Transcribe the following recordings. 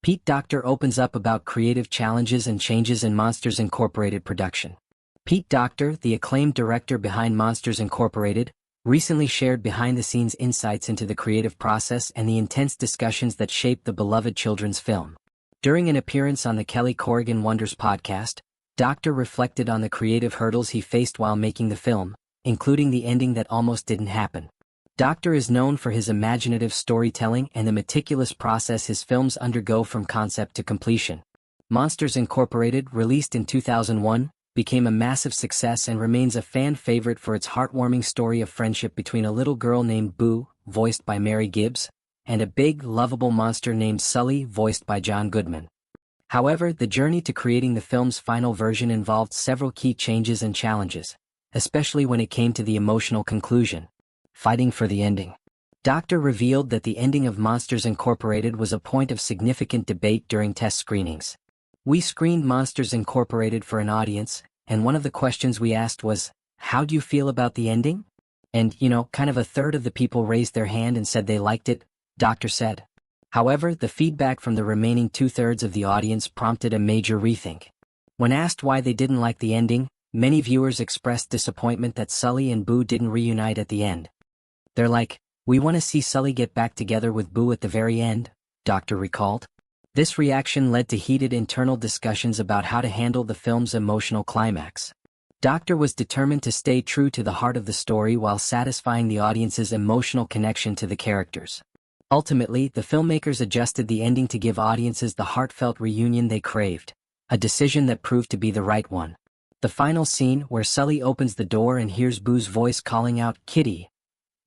Pete Docter opens up about creative challenges and changes in Monsters Incorporated production. Pete Docter, the acclaimed director behind Monsters Incorporated, recently shared behind-the-scenes insights into the creative process and the intense discussions that shaped the beloved children's film. During an appearance on the Kelly Corrigan Wonders podcast, Docter reflected on the creative hurdles he faced while making the film, including the ending that almost didn't happen. Docter is known for his imaginative storytelling and the meticulous process his films undergo from concept to completion. Monsters Incorporated, released in 2001, became a massive success and remains a fan favorite for its heartwarming story of friendship between a little girl named Boo, voiced by Mary Gibbs, and a big, lovable monster named Sulley, voiced by John Goodman. However, the journey to creating the film's final version involved several key changes and challenges, especially when it came to the emotional conclusion. Fighting for the ending. Docter revealed that the ending of Monsters Incorporated was a point of significant debate during test screenings. We screened Monsters Incorporated for an audience, and one of the questions we asked was, "How do you feel about the ending?" And, kind of a third of the people raised their hand and said they liked it, Docter said. However, the feedback from the remaining two-thirds of the audience prompted a major rethink. When asked why they didn't like the ending, many viewers expressed disappointment that Sulley and Boo didn't reunite at the end. "They're like, we want to see Sulley get back together with Boo at the very end," Docter recalled. This reaction led to heated internal discussions about how to handle the film's emotional climax. Docter was determined to stay true to the heart of the story while satisfying the audience's emotional connection to the characters. Ultimately, the filmmakers adjusted the ending to give audiences the heartfelt reunion they craved, a decision that proved to be the right one. The final scene, where Sulley opens the door and hears Boo's voice calling out, "Kitty,"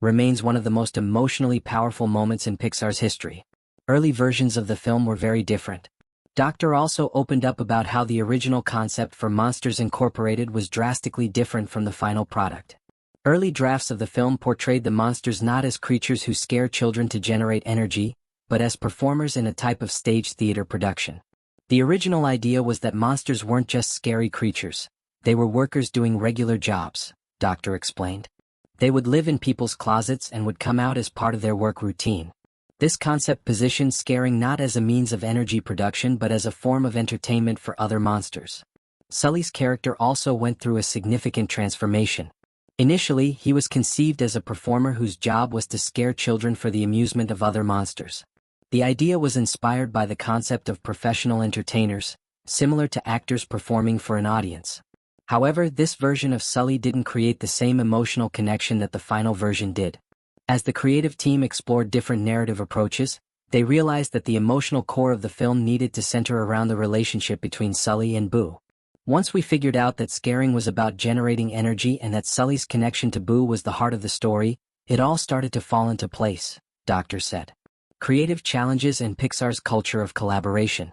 remains one of the most emotionally powerful moments in Pixar's history. Early versions of the film were very different. Docter also opened up about how the original concept for Monsters Incorporated was drastically different from the final product. Early drafts of the film portrayed the monsters not as creatures who scare children to generate energy, but as performers in a type of stage theater production. The original idea was that monsters weren't just scary creatures, they were workers doing regular jobs, Docter explained. They would live in people's closets and would come out as part of their work routine. This concept positioned scaring not as a means of energy production but as a form of entertainment for other monsters. Sulley's character also went through a significant transformation. Initially, he was conceived as a performer whose job was to scare children for the amusement of other monsters. The idea was inspired by the concept of professional entertainers, similar to actors performing for an audience. However, this version of Sulley didn't create the same emotional connection that the final version did. As the creative team explored different narrative approaches, they realized that the emotional core of the film needed to center around the relationship between Sulley and Boo. "Once we figured out that scaring was about generating energy and that Sulley's connection to Boo was the heart of the story, it all started to fall into place," Docter said. Creative challenges and Pixar's culture of collaboration.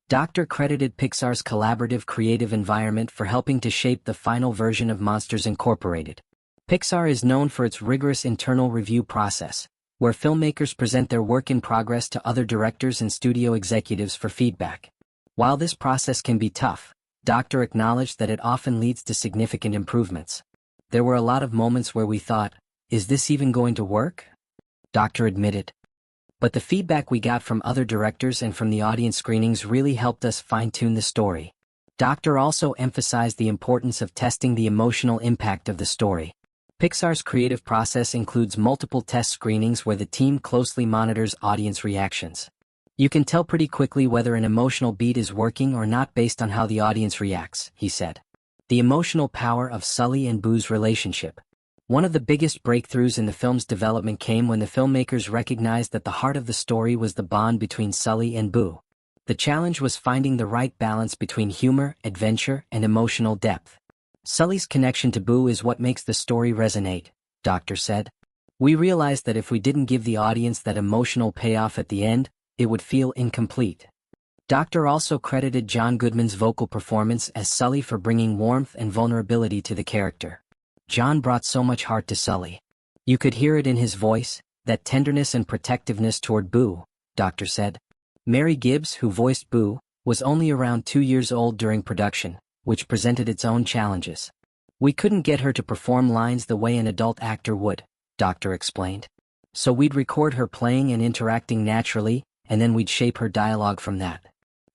Docter credited Pixar's collaborative creative environment for helping to shape the final version of Monsters Incorporated. Pixar is known for its rigorous internal review process, where filmmakers present their work in progress to other directors and studio executives for feedback. While this process can be tough, Docter acknowledged that it often leads to significant improvements. "There were a lot of moments where we thought, is this even going to work?" Docter admitted. "But the feedback we got from other directors and from the audience screenings really helped us fine-tune the story." Docter also emphasized the importance of testing the emotional impact of the story. Pixar's creative process includes multiple test screenings where the team closely monitors audience reactions. "You can tell pretty quickly whether an emotional beat is working or not based on how the audience reacts," he said. The emotional power of Sulley and Boo's relationship. One of the biggest breakthroughs in the film's development came when the filmmakers recognized that the heart of the story was the bond between Sulley and Boo. The challenge was finding the right balance between humor, adventure, and emotional depth. "Sulley's connection to Boo is what makes the story resonate," Docter said. "We realized that if we didn't give the audience that emotional payoff at the end, it would feel incomplete." Docter also credited John Goodman's vocal performance as Sulley for bringing warmth and vulnerability to the character. "John brought so much heart to Sulley. You could hear it in his voice, that tenderness and protectiveness toward Boo," Docter said. Mary Gibbs, who voiced Boo, was only around 2 years old during production, which presented its own challenges. "We couldn't get her to perform lines the way an adult actor would," Docter explained. "So we'd record her playing and interacting naturally, and then we'd shape her dialogue from that.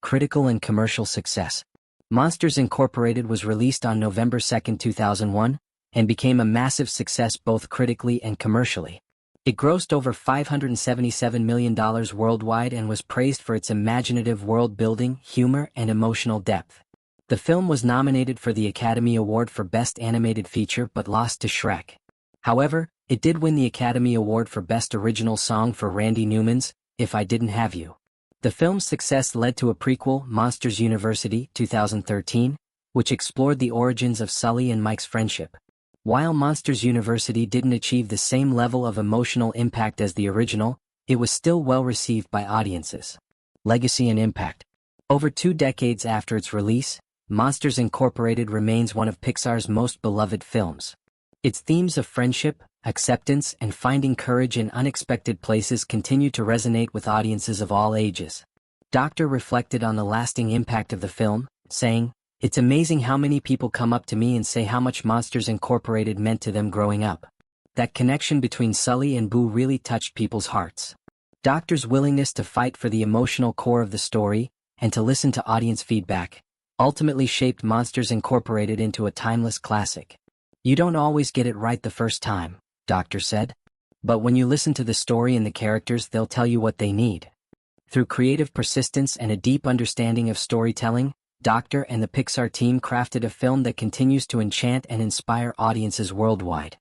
Critical and commercial success. Monsters Incorporated was released on November 2, 2001, and became a massive success both critically and commercially. It grossed over $577 million worldwide and was praised for its imaginative world-building, humor, and emotional depth. The film was nominated for the Academy Award for Best Animated Feature but lost to Shrek. However, it did win the Academy Award for Best Original Song for Randy Newman's If I Didn't Have You. The film's success led to a prequel, Monsters University, 2013, which explored the origins of Sulley and Mike's friendship. While Monsters University didn't achieve the same level of emotional impact as the original, it was still well received by audiences. Legacy and impact. Over 2 decades after its release, Monsters Incorporated remains one of Pixar's most beloved films. Its themes of friendship, acceptance, and finding courage in unexpected places continue to resonate with audiences of all ages. Docter reflected on the lasting impact of the film, saying, "It's amazing how many people come up to me and say how much Monsters Incorporated meant to them growing up. That connection between Sulley and Boo really touched people's hearts." Docter's willingness to fight for the emotional core of the story, and to listen to audience feedback, ultimately shaped Monsters Incorporated into a timeless classic. "You don't always get it right the first time," Docter said. "But when you listen to the story and the characters, they'll tell you what they need." Through creative persistence and a deep understanding of storytelling, Docter and the Pixar team crafted a film that continues to enchant and inspire audiences worldwide.